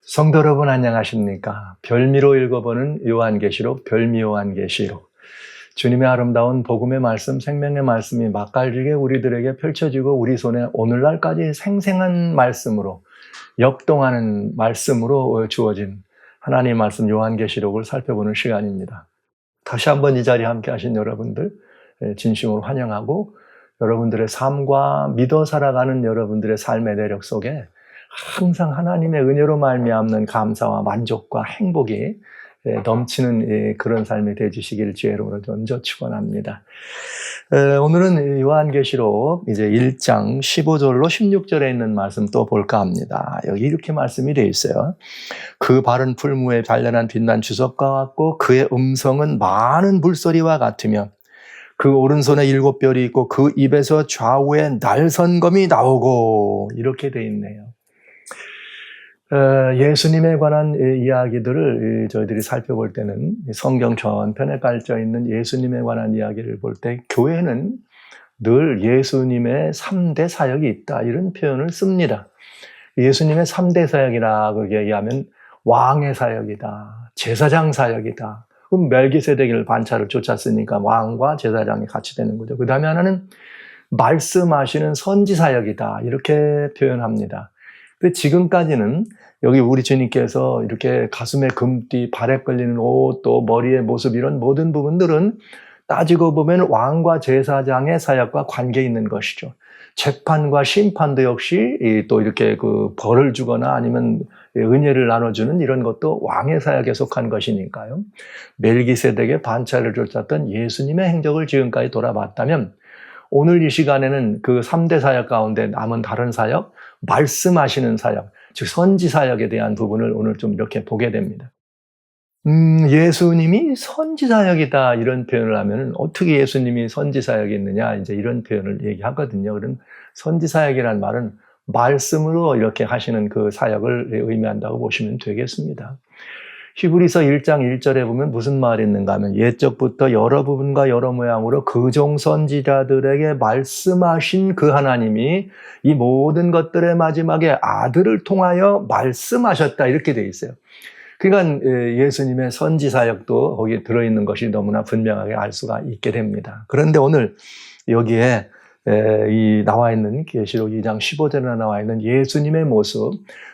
성도 여러분 안녕하십니까? 별미로 읽어보는 요한계시록 별미요한계시록. 주님의 아름다운 복음의 말씀, 생명의 말씀이 맛깔지게 우리들에게 펼쳐지고 우리 손에 오늘날까지 생생한 말씀으로 역동하는 말씀으로 주어진 하나님의 말씀 요한계시록을 살펴보는 시간입니다. 다시 한번 이 자리에 함께 하신 여러분들 진심으로 환영하고, 여러분들의 삶과 믿어 살아가는 여러분들의 삶의 내력 속에 항상 하나님의 은혜로 말미암는 감사와 만족과 행복이 넘치는 그런 삶이 되주시길 주의로 먼저 축원합니다. 오늘은 요한계시록 이제 1장 15절로 16절에 있는 말씀 또 볼까 합니다. 여기 이렇게 말씀이 되어 있어요. 그 바른 풀무에 발련한 빛난 주석과 같고 그의 음성은 많은 물소리와 같으며 그 오른손에 7별이 있고 그 입에서 좌우에 날선검이 나오고, 이렇게 되어 있네요. 예수님에 관한 이야기들을 저희들이 살펴볼 때는 성경 전편에 깔려 있는 예수님에 관한 이야기를 볼 때 교회는 늘 예수님의 3대 사역이 있다, 이런 표현을 씁니다. 예수님의 3대 사역이라고 얘기하면 왕의 사역이다, 제사장 사역이다. 그럼 멜기세덱을 반차를 쫓았으니까 왕과 제사장이 같이 되는 거죠. 그 다음에 하나는 말씀하시는 선지 사역이다, 이렇게 표현합니다. 근데 지금까지는 여기 우리 주님께서 이렇게 가슴에 금띠, 발에 걸리는 옷, 또 머리의 모습, 이런 모든 부분들은 따지고 보면 왕과 제사장의 사역과 관계 있는 것이죠. 재판과 심판도 역시 또 이렇게 그 벌을 주거나 아니면 은혜를 나눠주는 이런 것도 왕의 사역에 속한 것이니까요. 멜기세덱의 반차를 쫓았던 예수님의 행적을 지금까지 돌아봤다면, 오늘 이 시간에는 그 3대 사역 가운데 남은 다른 사역, 말씀하시는 사역, 즉 선지 사역에 대한 부분을 오늘 좀 이렇게 보게 됩니다. 예수님이 선지 사역이다, 이런 표현을 하면 어떻게 예수님이 선지 사역이 있느냐, 이제 이런 표현을 얘기하거든요. 그런 선지 사역이라는 말은 말씀으로 이렇게 하시는 그 사역을 의미한다고 보시면 되겠습니다. 히브리서 1장 1절에 보면 무슨 말이 있는가 하면, 옛적부터 여러 부분과 여러 모양으로 그종 선지자들에게 말씀하신 그 하나님이 이 모든 것들의 마지막에 아들을 통하여 말씀하셨다, 이렇게 돼 있어요. 그러니까 예수님의 선지 사역도 거기에 들어있는 것이 너무나 분명하게 알 수가 있게 됩니다. 그런데 오늘 여기에 이 나와 있는 계시록 2장 15절에 나와 있는 예수님의 모습,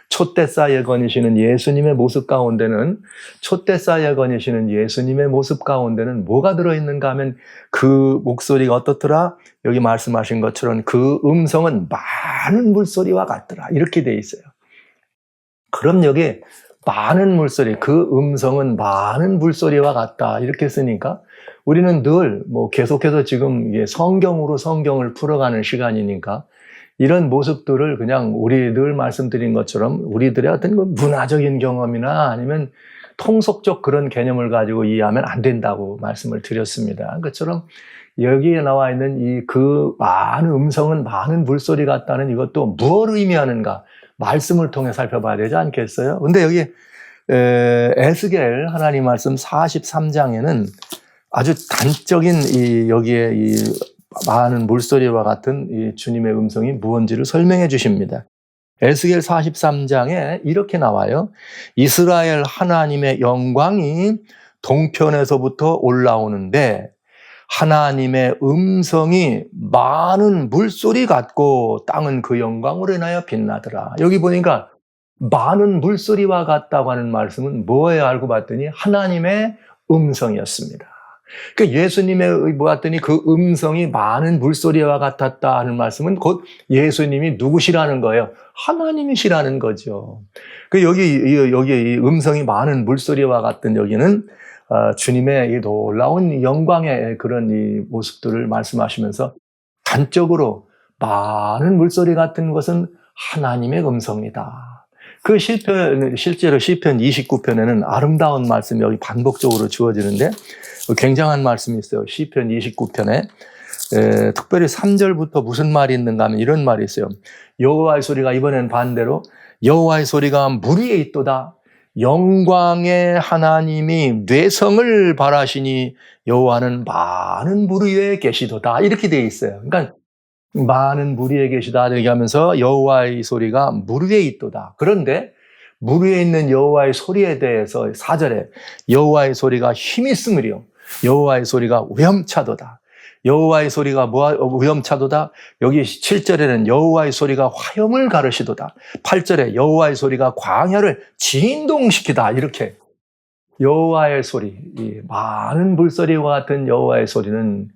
촛대사 예건이시는 예수님의 모습 가운데는, 촛대사 예건이시는 예수님의 모습 가운데는 뭐가 들어있는가 하면, 그 목소리가 어떻더라? 여기 말씀하신 것처럼 그 음성은 많은 물소리와 같더라, 이렇게 돼 있어요. 그럼 여기 많은 물소리, 그 음성은 많은 물소리와 같다, 이렇게 쓰니까 우리는 늘 계속해서 지금 성경으로 성경을 풀어가는 시간이니까 이런 모습들을 그냥 우리 늘 말씀드린 것처럼 우리들의 어떤 문화적인 경험이나 아니면 통속적 그런 개념을 가지고 이해하면 안 된다고 말씀을 드렸습니다. 그처럼 여기에 나와 있는 이 그 많은 음성은 많은 물소리 같다는 이것도 무엇을 의미하는가, 말씀을 통해 살펴봐야 되지 않겠어요? 근데 여기 에스겔 하나님 말씀 43장에는 아주 단적인 여기에 이 많은 물소리와 같은 이 주님의 음성이 무언지를 설명해 주십니다. 에스겔 43장에 이렇게 나와요. 이스라엘 하나님의 영광이 동편에서부터 올라오는데 하나님의 음성이 많은 물소리 같고 땅은 그 영광으로 인하여 빛나더라. 여기 보니까 많은 물소리와 같다고 하는 말씀은 뭐예요? 알고 봤더니 하나님의 음성이었습니다. 그러니까 예수님의 보았더니 그 음성이 많은 물소리와 같았다 하는 말씀은 곧 예수님이 누구시라는 거예요? 하나님이시라는 거죠. 여기 이 음성이 많은 물소리와 같은 여기는 주님의 이 놀라운 영광의 그런 이 모습들을 말씀하시면서 단적으로 많은 물소리 같은 것은 하나님의 음성이다. 그 실제로 시편 29편에는 아름다운 말씀이 여기 반복적으로 주어지는데 굉장한 말씀이 있어요. 시편 29편에 특별히 3절부터 무슨 말이 있는가 하면 이런 말이 있어요. 여호와의 소리가, 이번엔 반대로 여호와의 소리가 물 위에 있도다. 영광의 하나님이 뇌성을 바라시니 여호와는 많은 물 위에 계시도다, 이렇게 되어 있어요. 그러니까 많은 물 위에 계시다 얘기하면서 여호와의 소리가 물 위에 있도다. 그런데 물 위에 있는 여호와의 소리에 대해서 4절에 여호와의 소리가 힘이 있으므리요 여호와의 소리가 위험차도다. 여호와의 소리가 위험차도다. 여기 7절에는 여호와의 소리가 화염을 가르시도다. 8절에 여호와의 소리가 광야를 진동시키다. 이렇게 여호와의 소리, 이 많은 물소리와 같은 여호와의 소리는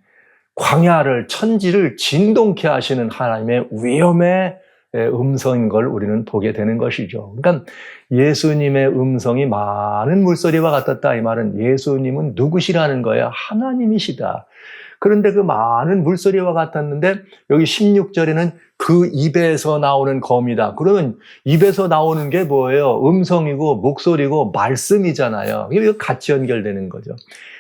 광야를, 천지를 진동케 하시는 하나님의 위엄의 음성인 걸 우리는 보게 되는 것이죠. 그러니까 예수님의 음성이 많은 물소리와 같았다. 이 말은 예수님은 누구시라는 거예요? 하나님이시다. 그런데 그 많은 물소리와 같았는데 여기 16절에는 그 입에서 나오는 검이다. 그러면 입에서 나오는 게 뭐예요? 음성이고 목소리고 말씀이잖아요. 이게 같이 연결되는 거죠.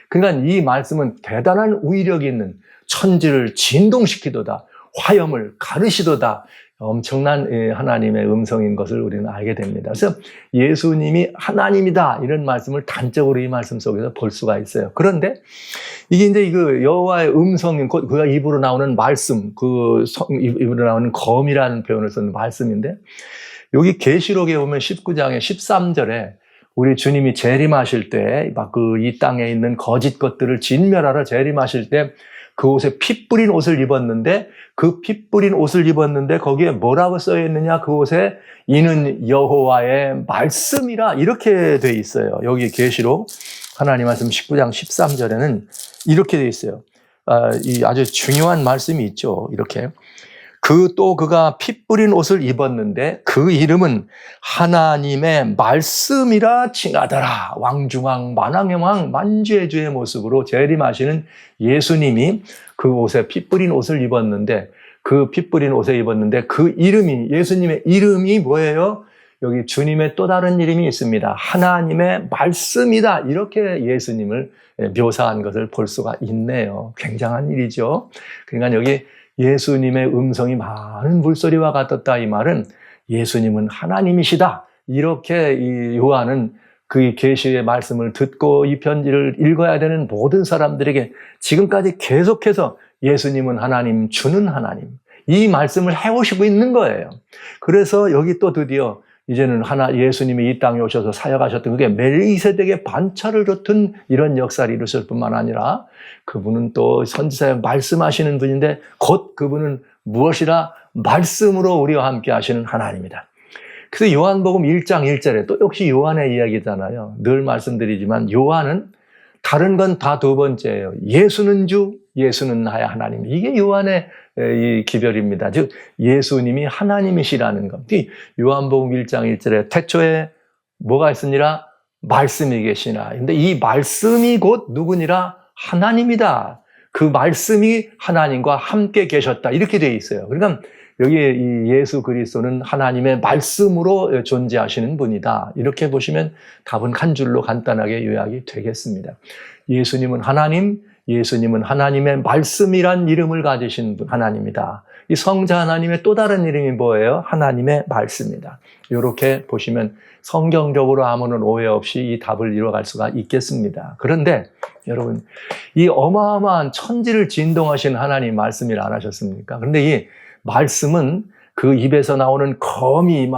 그러니까 이 말씀은 대단한 위력이 있는 천지를 진동시키도다. 화염을 가르시도다. 엄청난 하나님의 음성인 것을 우리는 알게 됩니다. 그래서 예수님이 하나님이다 이런 말씀을 단적으로 이 말씀 속에서 볼 수가 있어요. 그런데 이게 이제 그 여호와의 음성인 그가 입으로 나오는 말씀, 입으로 나오는 검이라는 표현을 쓰는 말씀인데 여기 계시록에 보면 19장의 13절에 우리 주님이 재림하실 때 막 이 땅에 있는 거짓 것들을 진멸하러 재림하실 때 그 옷에 피 뿌린 옷을 입었는데 그 피 뿌린 옷을 입었는데 거기에 뭐라고 써 있느냐? 그 옷에 이는 여호와의 말씀이라 이렇게 돼 있어요. 여기 계시록 하나님 말씀 19장 13절에는 이렇게 돼 있어요. 이 아주 중요한 말씀이 있죠. 이렇게 그가 피 뿌린 옷을 입었는데 그 이름은 하나님의 말씀이라 칭하더라. 왕중왕 만왕의 만주의 주의 모습으로 재림하시는 예수님이 그 옷에 피 뿌린 옷을 입었는데 그 피 뿌린 옷에 입었는데 그 이름이 예수님의 이름이 뭐예요? 여기 주님의 또 다른 이름이 있습니다. 하나님의 말씀이다. 이렇게 예수님을 묘사한 것을 볼 수가 있네요. 굉장한 일이죠. 그러니까 여기 예수님의 음성이 많은 물소리와 같았다. 이 말은 예수님은 하나님이시다. 이렇게 이 요한은 그 계시의 말씀을 듣고 이 편지를 읽어야 되는 모든 사람들에게 지금까지 계속해서 예수님은 하나님, 주는 하나님. 이 말씀을 해오시고 있는 거예요. 그래서 여기 또 드디어 이제는 예수님이 이 땅에 오셔서 사역하셨던 그게 멜기세덱의 반차를 줬던 이런 역사를 이루실 뿐만 아니라 그분은 또 선지자에 말씀하시는 분인데 곧 그분은 무엇이라 말씀으로 우리와 함께 하시는 하나님이다. 그래서 요한복음 1장 1절에 또 역시 요한의 이야기잖아요. 늘 말씀드리지만 요한은 다른 건 다 두 번째예요. 예수는 주, 예수는 나의 하나님. 이게 요한의 이 기별입니다. 즉 예수님이 하나님이시라는 것. 요한복음 1장 1절에 태초에 뭐가 있으니라? 말씀이 계시나. 근데 이 말씀이 곧 누구니라? 하나님이다. 그 말씀이 하나님과 함께 계셨다. 이렇게 되어 있어요. 그러니까 여기에 이 예수 그리스도는 하나님의 말씀으로 존재하시는 분이다. 이렇게 보시면 답은 한 줄로 간단하게 요약이 되겠습니다. 예수님은 하나님, 예수님은 하나님의 말씀이란 이름을 가지신 분, 하나님이다. 이 성자 하나님의 또 다른 이름이 뭐예요? 하나님의 말씀이다. 이렇게 보시면 성경적으로 아무런 오해 없이 이 답을 이뤄갈 수가 있겠습니다. 그런데 여러분, 이 어마어마한 천지를 진동하신 하나님 말씀을 안 하셨습니까? 그런데 이 말씀은 그 입에서 나오는 검이,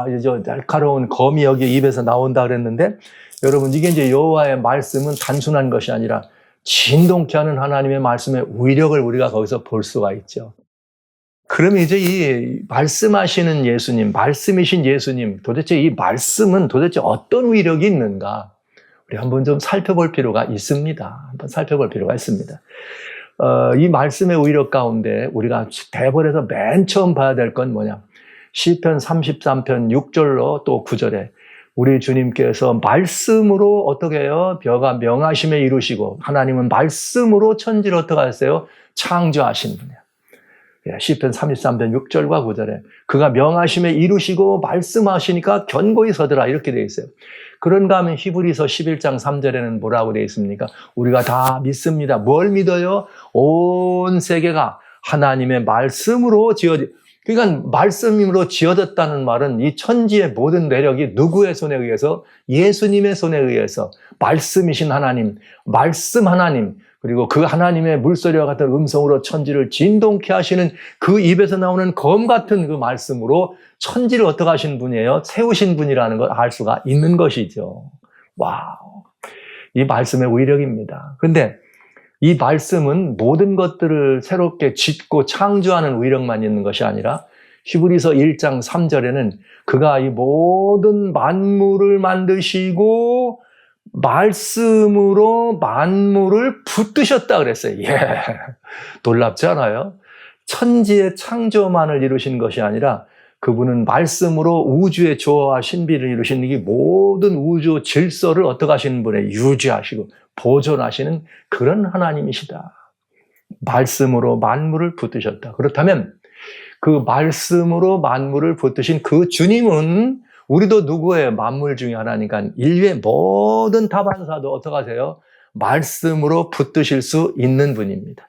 날카로운 검이 여기 입에서 나온다 그랬는데 여러분, 이게 이제 여호와의 말씀은 단순한 것이 아니라 진동케 하는 하나님의 말씀의 위력을 우리가 거기서 볼 수가 있죠. 그러면 이제 이 말씀하시는 예수님, 말씀이신 예수님, 도대체 이 말씀은 도대체 어떤 위력이 있는가? 우리 한번 좀 살펴볼 필요가 있습니다. 한번 살펴볼 필요가 있습니다. 이 말씀의 위력 가운데 우리가 대본에서 맨 처음 봐야 될 건 뭐냐? 시편 33편 6절로 또 9절에 우리 주님께서 말씀으로 어떻게 해요? 벼가 명하심에 이루시고 하나님은 말씀으로 천지를 어떻게 하세요? 창조하신 분이에요. 시편 33편 6절과 9절에 그가 명하심에 이루시고 말씀하시니까 견고히 서더라 이렇게 되어 있어요. 그런가 하면 히브리서 11장 3절에는 뭐라고 되어 있습니까? 우리가 다 믿습니다. 뭘 믿어요? 온 세계가 하나님의 말씀으로 그러니까 말씀으로 지어졌다는 말은 이 천지의 모든 내력이 누구의 손에 의해서? 예수님의 손에 의해서 말씀이신 하나님, 말씀 하나님, 그리고 그 하나님의 물소리와 같은 음성으로 천지를 진동케 하시는 그 입에서 나오는 검 같은 그 말씀으로 천지를 어떻게 하신 분이에요? 세우신 분이라는 걸 알 수가 있는 것이죠. 와우. 이 말씀의 위력입니다. 근데 이 말씀은 모든 것들을 새롭게 짓고 창조하는 위력만 있는 것이 아니라 히브리서 1장 3절에는 그가 이 모든 만물을 만드시고 말씀으로 만물을 붙드셨다 그랬어요. 예. 놀랍지 않아요? 천지의 창조만을 이루신 것이 아니라 그분은 말씀으로 우주의 조화와 신비를 이루신 이 모든 우주 질서를 어떻게 하시는 분에 유지하시고 보존하시는 그런 하나님이시다. 말씀으로 만물을 붙드셨다. 그렇다면 그 말씀으로 만물을 붙드신 그 주님은 우리도 누구예요? 만물 중에 하나니까 인류의 모든 다반사도 어떻게 하세요? 말씀으로 붙드실 수 있는 분입니다.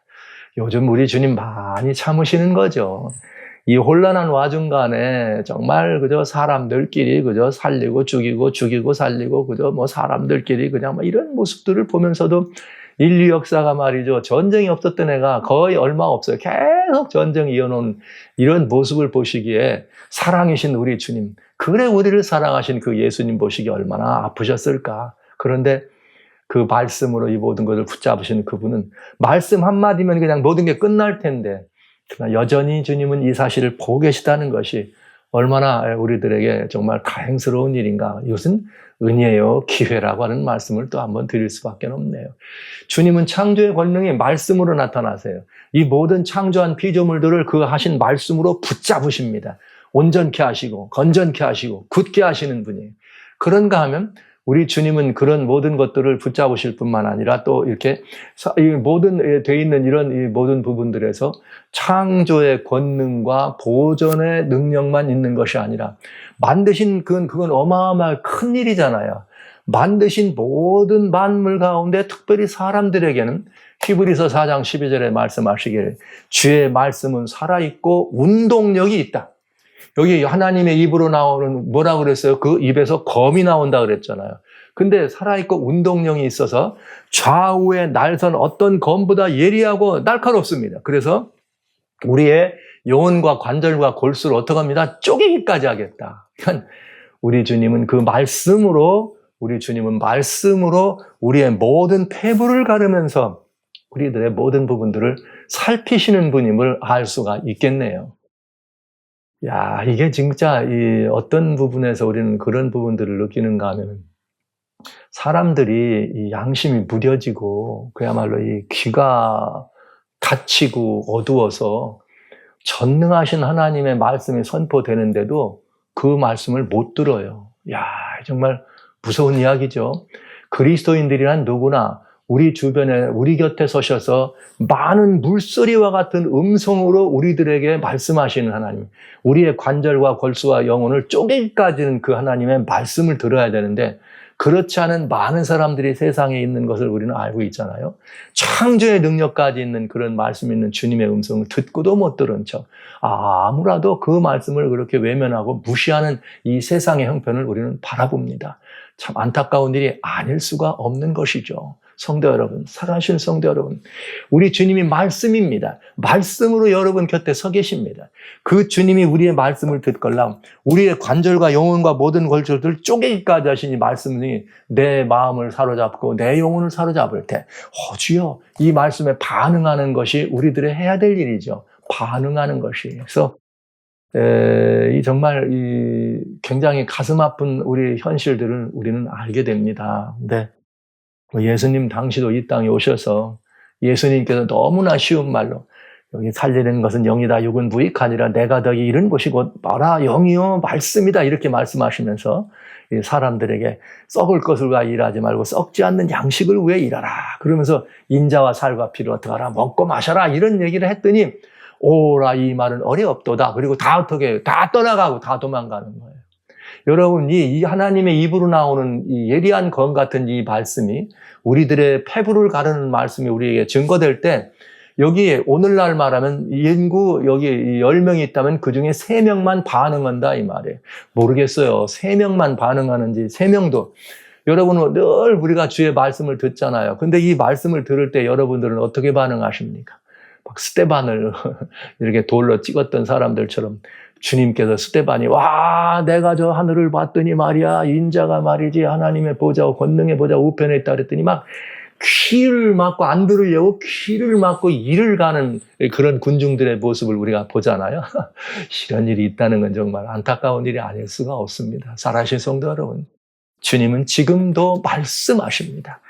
요즘 우리 주님 많이 참으시는 거죠. 이 혼란한 와중간에 정말 그저 사람들끼리 그저 살리고 죽이고 살리고 그저 뭐 사람들끼리 그냥 뭐 이런 모습들을 보면서도 인류 역사가 말이죠. 전쟁이 없었던 애가 거의 얼마 없어요. 계속 전쟁 이어놓은 이런 모습을 보시기에 사랑이신 우리 주님, 그래 우리를 사랑하신 그 예수님 보시기에 얼마나 아프셨을까. 그런데 그 말씀으로 이 모든 것을 붙잡으시는 그분은 말씀 한마디면 그냥 모든 게 끝날 텐데 그러나 여전히 주님은 이 사실을 보고 계시다는 것이 얼마나 우리들에게 정말 다행스러운 일인가. 이것은 은혜요, 기회라고 하는 말씀을 또 한번 드릴 수밖에 없네요. 주님은 창조의 권능이 말씀으로 나타나세요. 이 모든 창조한 피조물들을 그 하신 말씀으로 붙잡으십니다. 온전케 하시고 건전케 하시고 굳게 하시는 분이에요. 그런가 하면 우리 주님은 그런 모든 것들을 붙잡으실 뿐만 아니라 또 이렇게 이 모든 돼 있는 이런 이 모든 부분들에서 창조의 권능과 보존의 능력만 있는 것이 아니라 만드신 그건 어마어마한 큰 일이잖아요. 만드신 모든 만물 가운데 특별히 사람들에게는 히브리서 4장 12절에 말씀하시기를 주의 말씀은 살아있고 운동력이 있다. 여기 하나님의 입으로 나오는 뭐라고 그랬어요? 그 입에서 검이 나온다 그랬잖아요. 근데 살아있고 운동력이 있어서 좌우에 날선 어떤 검보다 예리하고 날카롭습니다. 그래서 우리의 영혼과 관절과 골수를 어떻게 합니다? 쪼개기까지 하겠다. 그러니까 우리 주님은 그 말씀으로 우리의 모든 폐부를 가르면서 우리들의 모든 부분들을 살피시는 분임을 알 수가 있겠네요. 야, 이게 진짜 어떤 부분에서 우리는 그런 부분들을 느끼는가 하면 사람들이 이 양심이 무뎌지고 그야말로 이 귀가 닫히고 어두워서 전능하신 하나님의 말씀이 선포되는데도 그 말씀을 못 들어요. 야, 정말 무서운 이야기죠. 그리스도인들이란 누구나 우리 주변에 우리 곁에 서셔서 많은 물소리와 같은 음성으로 우리들에게 말씀하시는 하나님, 우리의 관절과 골수와 영혼을 쪼개기까지는 그 하나님의 말씀을 들어야 되는데 그렇지 않은 많은 사람들이 세상에 있는 것을 우리는 알고 있잖아요. 창조의 능력까지 있는 그런 말씀 있는 주님의 음성을 듣고도 못 들은 척, 아무라도 그 말씀을 그렇게 외면하고 무시하는 이 세상의 형편을 우리는 바라봅니다. 참 안타까운 일이 아닐 수가 없는 것이죠. 성도 여러분, 사랑하시는 성도 여러분, 우리 주님이 말씀입니다. 말씀으로 여러분 곁에 서 계십니다. 그 주님이 우리의 말씀을 듣걸라 우리의 관절과 영혼과 모든 골절들 쪼개기까지 하신 이 말씀이 내 마음을 사로잡고 내 영혼을 사로잡을 때 주여, 이 말씀에 반응하는 것이 우리들의 해야 될 일이죠. 반응하는 것이. 그래서 정말 굉장히 가슴 아픈 우리 현실들을 우리는 알게 됩니다. 근데 예수님 당시도 이 땅에 오셔서 예수님께서 너무나 쉬운 말로 여기 살리는 것은 영이다 육은 무익하니라 내가 덕이 이른 곳이 곧 마라 영이요 말씀이다 이렇게 말씀하시면서 사람들에게 썩을 것을 위하여 일하지 말고 썩지 않는 양식을 위해 일하라. 그러면서 인자와 살과 피를 어떻게 하라 먹고 마셔라 이런 얘기를 했더니 오라 이 말은 어렵도다. 그리고 다 어떻게 다 떠나가고 다 도망가는 거예요. 여러분, 이 하나님의 입으로 나오는 이 예리한 검 같은 이 말씀이 우리들의 폐부를 가르는 말씀이 우리에게 증거될 때 여기에 오늘날 말하면 인구 여기 10명이 있다면 그중에 3명만 반응한다 이 말이에요. 모르겠어요. 3명만 반응하는지 3명도 여러분은 늘 우리가 주의 말씀을 듣잖아요. 근데 이 말씀을 들을 때 여러분들은 어떻게 반응하십니까? 막 스테반을 이렇게 돌로 찍었던 사람들처럼 주님께서 스테반이 와 내가 저 하늘을 봤더니 말이야 인자가 말이지 하나님의 보좌와 권능의 보좌 우편에 있다 그랬더니 막 귀를 막고 안 들으려고 귀를 막고 이를 가는 그런 군중들의 모습을 우리가 보잖아요. 이런 일이 있다는 건 정말 안타까운 일이 아닐 수가 없습니다. 사랑하신 성도 여러분, 주님은 지금도 말씀하십니다.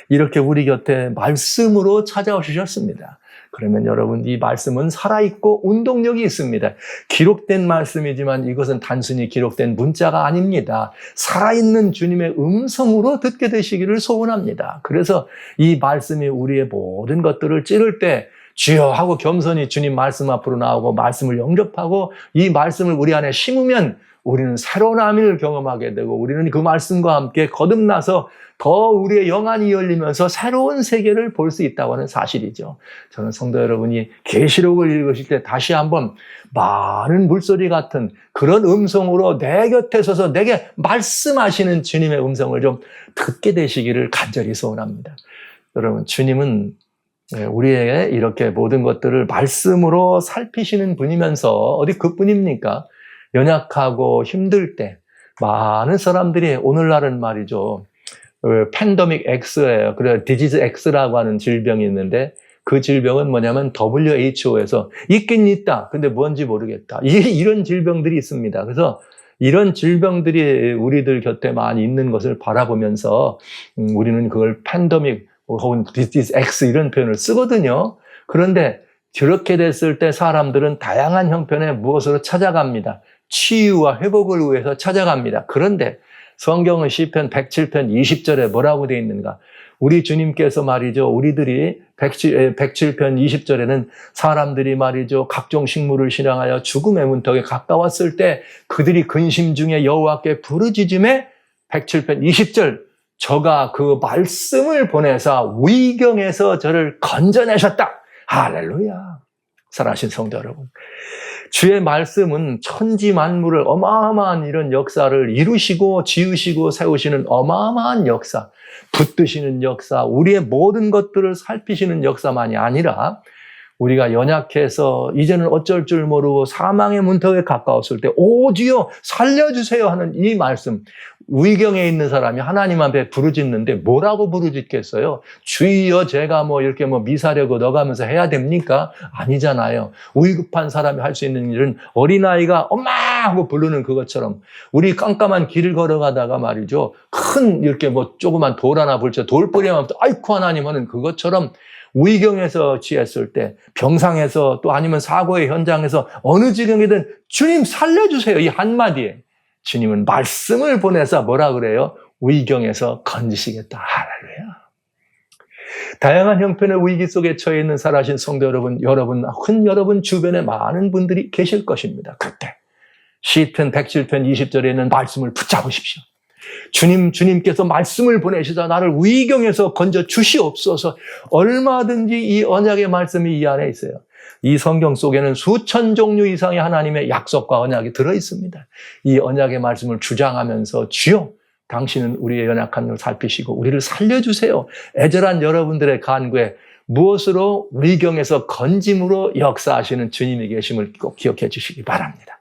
이렇게 우리 곁에 말씀으로 찾아오셨습니다. 그러면 여러분 이 말씀은 살아있고 운동력이 있습니다. 기록된 말씀이지만 이것은 단순히 기록된 문자가 아닙니다. 살아있는 주님의 음성으로 듣게 되시기를 소원합니다. 그래서 이 말씀이 우리의 모든 것들을 찌를 때 주여 하고 겸손히 주님 말씀 앞으로 나오고 말씀을 영접하고 이 말씀을 우리 안에 심으면 우리는 새로운 아민을 경험하게 되고 우리는 그 말씀과 함께 거듭나서 더 우리의 영안이 열리면서 새로운 세계를 볼 수 있다고 하는 사실이죠. 저는 성도 여러분이 계시록을 읽으실 때 다시 한번 많은 물소리 같은 그런 음성으로 내 곁에 서서 내게 말씀하시는 주님의 음성을 좀 듣게 되시기를 간절히 소원합니다. 여러분, 주님은 우리에게 이렇게 모든 것들을 말씀으로 살피시는 분이면서 어디 그뿐입니까? 연약하고 힘들 때 많은 사람들이 오늘날은 말이죠. 팬데믹 X예요. 그래 디지즈 X라고 하는 질병이 있는데 그 질병은 뭐냐면 WHO에서 있긴 있다. 근데 뭔지 모르겠다. 이런 질병들이 있습니다. 그래서 이런 질병들이 우리들 곁에 많이 있는 것을 바라보면서 우리는 그걸 팬데믹 혹은 디지즈 X 이런 표현을 쓰거든요. 그런데 그렇게 됐을 때 사람들은 다양한 형편의 무엇으로 찾아갑니다. 치유와 회복을 위해서 찾아갑니다. 그런데 성경은 시편 107편 20절에 뭐라고 되어 있는가? 우리 주님께서 말이죠. 우리들이 107편 20절에는 사람들이 말이죠. 각종 식물을 신앙하여 죽음의 문턱에 가까웠을 때 그들이 근심 중에 여호와께 부르짖음에 107편 20절 저가 그 말씀을 보내사 위경에서 저를 건져내셨다. 할렐루야. 사랑하신 성도 여러분. 주의 말씀은 천지 만물을 어마어마한 이런 역사를 이루시고 지으시고 세우시는 어마어마한 역사, 붙드시는 역사, 우리의 모든 것들을 살피시는 역사만이 아니라 우리가 연약해서 이제는 어쩔 줄 모르고 사망의 문턱에 가까웠을 때 오 주여 살려주세요 하는 이 말씀, 위경에 있는 사람이 하나님 앞에 부르짖는데 뭐라고 부르짖겠어요? 주여 제가 이렇게 미사려고 넣어가면서 해야 됩니까? 아니잖아요. 위급한 사람이 할 수 있는 일은 어린아이가 엄마 하고 부르는 그것처럼 우리 깜깜한 길을 걸어가다가 말이죠. 큰 이렇게 조그만 돌 하나 불쳐 돌뿌리만 아이쿠 하나님 하는 그것처럼 위경에서 취했을 때 병상에서 또 아니면 사고의 현장에서 어느 지경이든 주님 살려주세요. 이 한마디에 주님은 말씀을 보내서 뭐라 그래요? 위경에서 건지시겠다. 할렐루야. 다양한 형편의 위기 속에 처해 있는 살아신 성도 여러분, 여러분 주변에 많은 분들이 계실 것입니다. 그때 시편 107편 20절에 있는 말씀을 붙잡으십시오. 주님께서 말씀을 보내시다 나를 위경에서 건져 주시옵소서. 얼마든지 이 언약의 말씀이 이 안에 있어요. 이 성경 속에는 수천 종류 이상의 하나님의 약속과 언약이 들어있습니다. 이 언약의 말씀을 주장하면서 주여 당신은 우리의 연약한 걸 살피시고 우리를 살려주세요. 애절한 여러분들의 간구에 무엇으로 위경에서 건짐으로 역사하시는 주님이 계심을 꼭 기억해 주시기 바랍니다.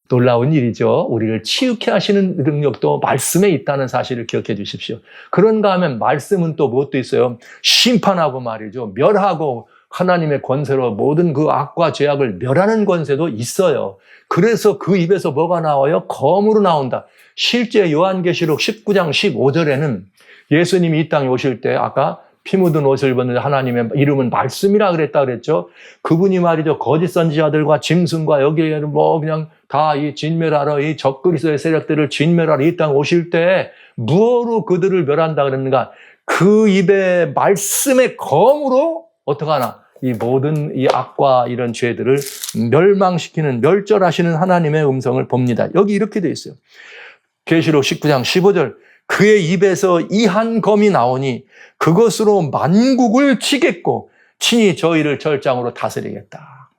놀라운 일이죠. 우리를 치유케 하시는 능력도 말씀에 있다는 사실을 기억해 주십시오. 그런가 하면 말씀은 또 무엇도 있어요. 심판하고 말이죠. 멸하고 하나님의 권세로 모든 그 악과 죄악을 멸하는 권세도 있어요. 그래서 그 입에서 뭐가 나와요? 검으로 나온다. 실제 요한계시록 19장 15절에는 예수님이 이 땅에 오실 때 아까 피 묻은 옷을 입었는데 하나님의 이름은 말씀이라 그랬죠. 그분이 말이죠. 거짓 선지자들과 짐승과 여기에 그냥 다 이 진멸하러 이 적그리스도의 세력들을 진멸하러 이 땅에 오실 때 무엇으로 그들을 멸한다 그랬는가? 그 입에 말씀의 검으로 어떻게 하나? 이 모든 이 악과 이런 죄들을 멸망시키는 멸절하시는 하나님의 음성을 봅니다. 여기 이렇게 돼 있어요. 계시록 19장 15절 그의 입에서 이 한 검이 나오니 그것으로 만국을 치겠고 친히 저희를 절장으로 다스리겠다.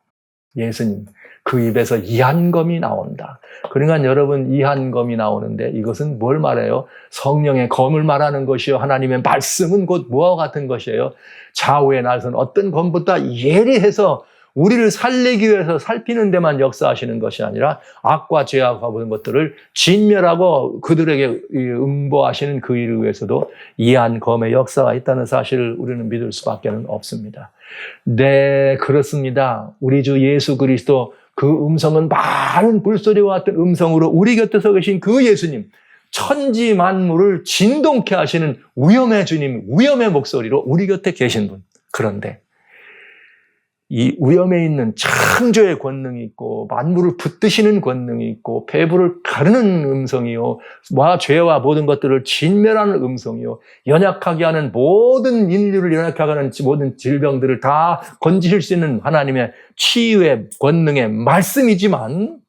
예수님 그 입에서 이한검이 나온다. 그러니까 여러분, 이한검이 나오는데 이것은 뭘 말해요? 성령의 검을 말하는 것이요, 하나님의 말씀은 곧 뭐와 같은 것이에요? 좌우의 날선 어떤 검보다 예리해서 우리를 살리기 위해서 살피는 데만 역사하시는 것이 아니라 악과 죄악과 모든 것들을 진멸하고 그들에게 응보하시는 그 일을 위해서도 이한 검의 역사가 있다는 사실을 우리는 믿을 수밖에 없습니다. 네, 그렇습니다. 우리 주 예수 그리스도, 그 음성은 많은 불소리와 같은 음성으로 우리 곁에서 계신 그 예수님, 천지 만물을 진동케 하시는 위엄의 주님, 위엄의 목소리로 우리 곁에 계신 분. 그런데 이 위엄에 있는 창조의 권능이 있고, 만물을 붙드시는 권능이 있고, 배부를 가르는 음성이요, 죄와 모든 것들을 진멸하는 음성이요, 연약하게 하는 모든 인류를 연약하게 하는 모든 질병들을 다 건지실 수 있는 하나님의 치유의 권능의 말씀이지만,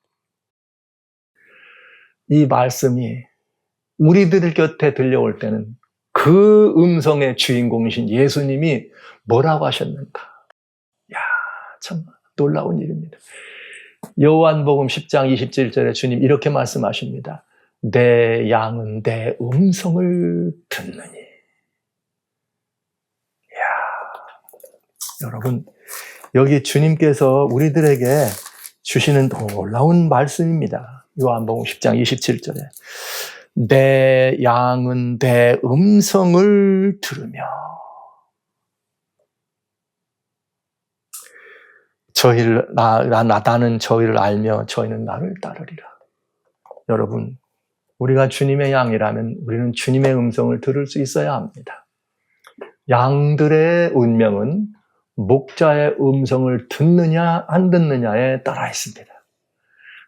이 말씀이 우리들 곁에 들려올 때는 그 음성의 주인공이신 예수님이 뭐라고 하셨는가? 참 놀라운 일입니다. 요한복음 10장 27절에 주님 이렇게 말씀하십니다. 내 양은 내 음성을 듣느니. 이야, 여러분, 여기 주님께서 우리들에게 주시는 놀라운 말씀입니다. 요한복음 10장 27절에 내 양은 내 음성을 들으며 나는 저희를 알며 저희는 나를 따르리라. 여러분, 우리가 주님의 양이라면 우리는 주님의 음성을 들을 수 있어야 합니다. 양들의 운명은 목자의 음성을 듣느냐 안 듣느냐에 따라 있습니다.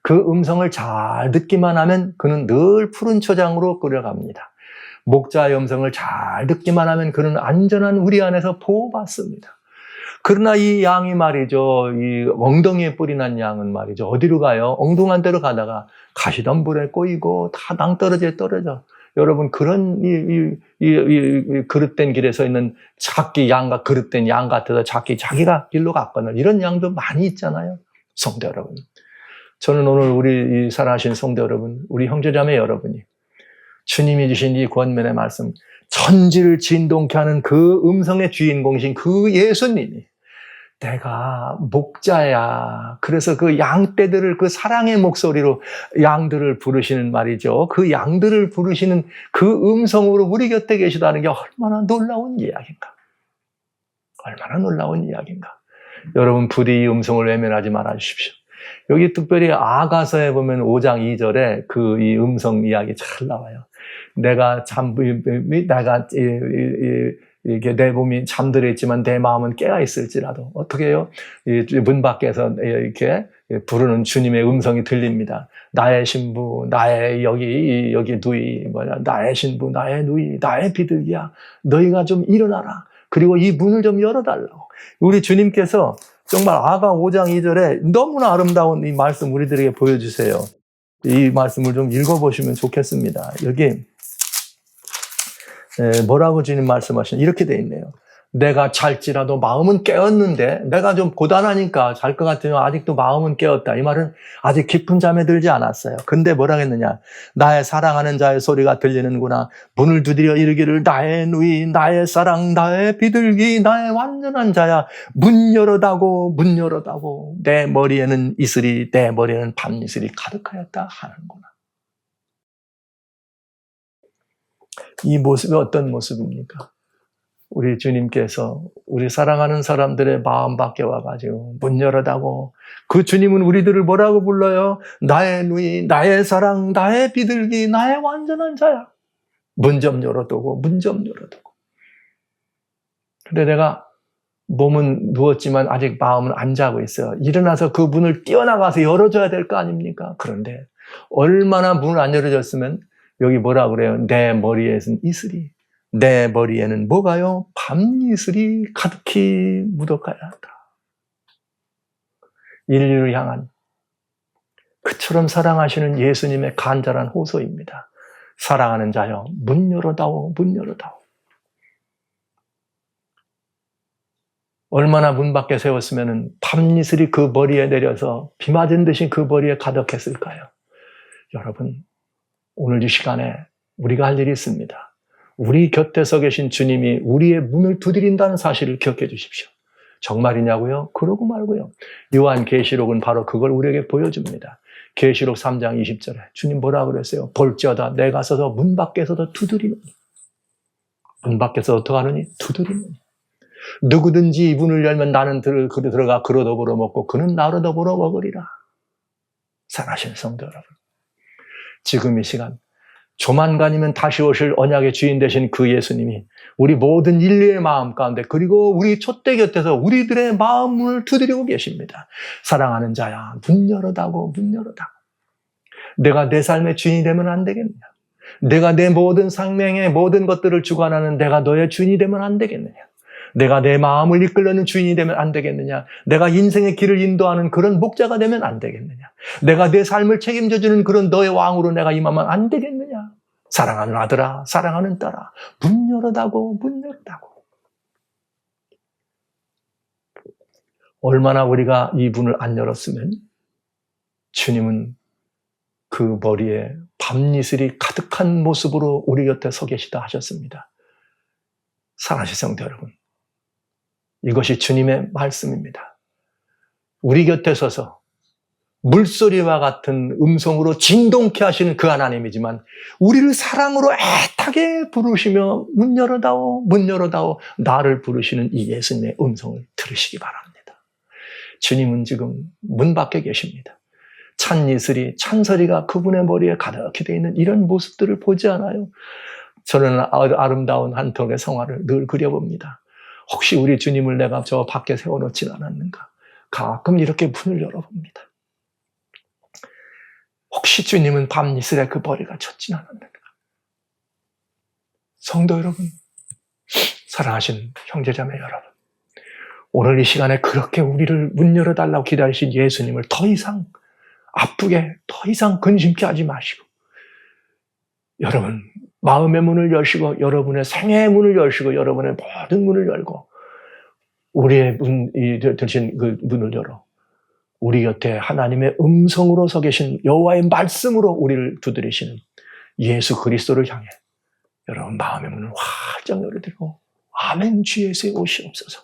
그 음성을 잘 듣기만 하면 그는 늘 푸른 초장으로 끌어갑니다. 목자의 음성을 잘 듣기만 하면 그는 안전한 우리 안에서 보호받습니다. 그러나 이 양이 말이죠, 이 엉덩이에 뿔이 난 양은 말이죠, 어디로 가요? 엉뚱한 데로 가다가 가시덤불에 꼬이고 다 낭떠러지에 떨어져. 여러분, 그런 그릇된 길에 서 있는 작기 양과 그릇된 양 같아서 자기가 길로 갔거늘 이런 양도 많이 있잖아요. 성도 여러분, 저는 오늘 우리 사랑하신 성도 여러분, 우리 형제자매 여러분이 주님이 주신 이 권면의 말씀, 천지를 진동케 하는 그 음성의 주인공이신 그 예수님이 내가 목자야. 그래서 그 양떼들을 그 사랑의 목소리로 양들을 부르시는 말이죠. 그 양들을 부르시는 그 음성으로 우리 곁에 계시다는 게 얼마나 놀라운 이야기인가. 얼마나 놀라운 이야기인가. 여러분, 부디 이 음성을 외면하지 말아 주십시오. 여기 특별히 아가서에 보면 5장 2절에 그 이 음성 이야기 잘 나와요. 내가 이게 내 몸이 잠들어 있지만 내 마음은 깨어 있을지라도 어떻게 해요? 문 밖에서 이렇게 부르는 주님의 음성이 들립니다. 나의 신부, 나의 여기 누이, 나의 신부, 나의 누이, 나의 비둘기야. 너희가 좀 일어나라. 그리고 이 문을 좀 열어달라고. 우리 주님께서 정말 아가 5장 2절에 너무나 아름다운 이 말씀 우리들에게 보여주세요. 이 말씀을 좀 읽어보시면 좋겠습니다. 여기 뭐라고 주님 말씀하시는 이렇게 돼 있네요. 내가 잘지라도 마음은 깨었는데, 내가 좀 고단하니까 잘 것 같으면 아직도 마음은 깨었다. 이 말은 아직 깊은 잠에 들지 않았어요. 근데 뭐라 했느냐? 나의 사랑하는 자의 소리가 들리는구나. 문을 두드려 이르기를 나의 누이, 나의 사랑, 나의 비둘기, 나의 완전한 자야. 문 열어다고, 문 열어다고. 내 머리에는 이슬이, 내 머리에는 밤이슬이 가득하였다 하는구나. 이 모습이 어떤 모습입니까? 우리 주님께서 우리 사랑하는 사람들의 마음 밖에 와가지고 문 열어다고. 그 주님은 우리들을 뭐라고 불러요? 나의 누이, 나의 사랑, 나의 비둘기, 나의 완전한 자야. 문 좀 열어두고, 문 좀 열어두고. 근데 내가 몸은 누웠지만 아직 마음은 안 자고 있어요. 일어나서 그 문을 뛰어나가서 열어줘야 될 거 아닙니까? 그런데 얼마나 문을 안 열어줬으면 여기 뭐라 그래요? 내 머리에는 이슬이, 내 머리에는 뭐가요? 밤이슬이 가득히 묻어가야 한다. 인류를 향한 그처럼 사랑하시는 예수님의 간절한 호소입니다. 사랑하는 자여, 문 열어다오, 문 열어다오. 얼마나 문 밖에 세웠으면 밤이슬이 그 머리에 내려서 비 맞은 듯이 그 머리에 가득했을까요? 여러분, 오늘 이 시간에 우리가 할 일이 있습니다. 우리 곁에 서 계신 주님이 우리의 문을 두드린다는 사실을 기억해 주십시오. 정말이냐고요? 그러고 말고요. 요한계시록은 바로 그걸 우리에게 보여줍니다. 계시록 3장 20절에 주님 뭐라 그랬어요? 볼지어다 내가 서서 문 밖에서도 두드리노니. 문 밖에서 어떻게 하느니? 두드리노니. 누구든지 이 문을 열면 나는 들어가 그로 더불어 먹고 그는 나로 더불어 먹으리라. 사랑하시는 성도 여러분, 지금 이 시간 조만간이면 다시 오실 언약의 주인 되신 그 예수님이 우리 모든 인류의 마음 가운데 그리고 우리 촛대 곁에서 우리들의 마음을 두드리고 계십니다. 사랑하는 자야, 문 열어다고, 문 열어다고. 내가 내 삶의 주인이 되면 안 되겠느냐? 내가 내 모든 생명의 모든 것들을 주관하는 내가 너의 주인이 되면 안 되겠느냐? 내가 내 마음을 이끌려는 주인이 되면 안 되겠느냐? 내가 인생의 길을 인도하는 그런 목자가 되면 안 되겠느냐? 내가 내 삶을 책임져주는 그런 너의 왕으로 내가 임하면 안 되겠느냐? 사랑하는 아들아, 사랑하는 딸아, 문 열어다고, 문 열어다고. 얼마나 우리가 이 문을 안 열었으면 주님은 그 머리에 밤이슬이 가득한 모습으로 우리 곁에 서 계시다 하셨습니다. 사랑하는 성도 여러분, 이것이 주님의 말씀입니다. 우리 곁에 서서 물소리와 같은 음성으로 진동케 하시는 그 하나님이지만 우리를 사랑으로 애타게 부르시며 문 열어다오, 문 열어다오 나를 부르시는 이 예수님의 음성을 들으시기 바랍니다. 주님은 지금 문 밖에 계십니다. 찬이슬이, 찬소리가 그분의 머리에 가득히 되어 있는 이런 모습들을 보지 않아요? 저는 아름다운 한 통의 성화를 늘 그려봅니다. 혹시 우리 주님을 내가 저 밖에 세워놓진 않았는가? 가끔 이렇게 문을 열어봅니다. 혹시 주님은 밤이슬에 그 머리가 젖진 않았는가? 성도 여러분, 사랑하신 형제자매 여러분, 오늘 이 시간에 그렇게 우리를 문 열어달라고 기다리신 예수님을 더 이상 아프게, 더 이상 근심케 하지 마시고 여러분 마음의 문을 여시고 여러분의 생애의 문을 여시고 여러분의 모든 문을 열고 우리의 되신 그 문을 열어 우리 곁에 하나님의 음성으로 서 계신 여호와의 말씀으로 우리를 두드리시는 예수 그리스도를 향해 여러분 마음의 문을 활짝 열어드리고 아멘 주 예수의 오시옵소서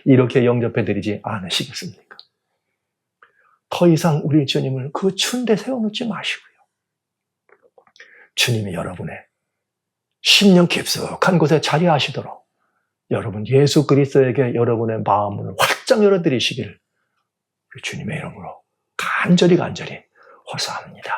이렇게 영접해 드리지 않으시겠습니까? 더 이상 우리 주님을 그 추운 데 세워놓지 마시고요. 주님이 여러분의 심령 깊숙한 곳에 자리하시도록 여러분 예수 그리스도에게 여러분의 마음을 활짝 열어드리시기를 주님의 이름으로 간절히 호소합니다.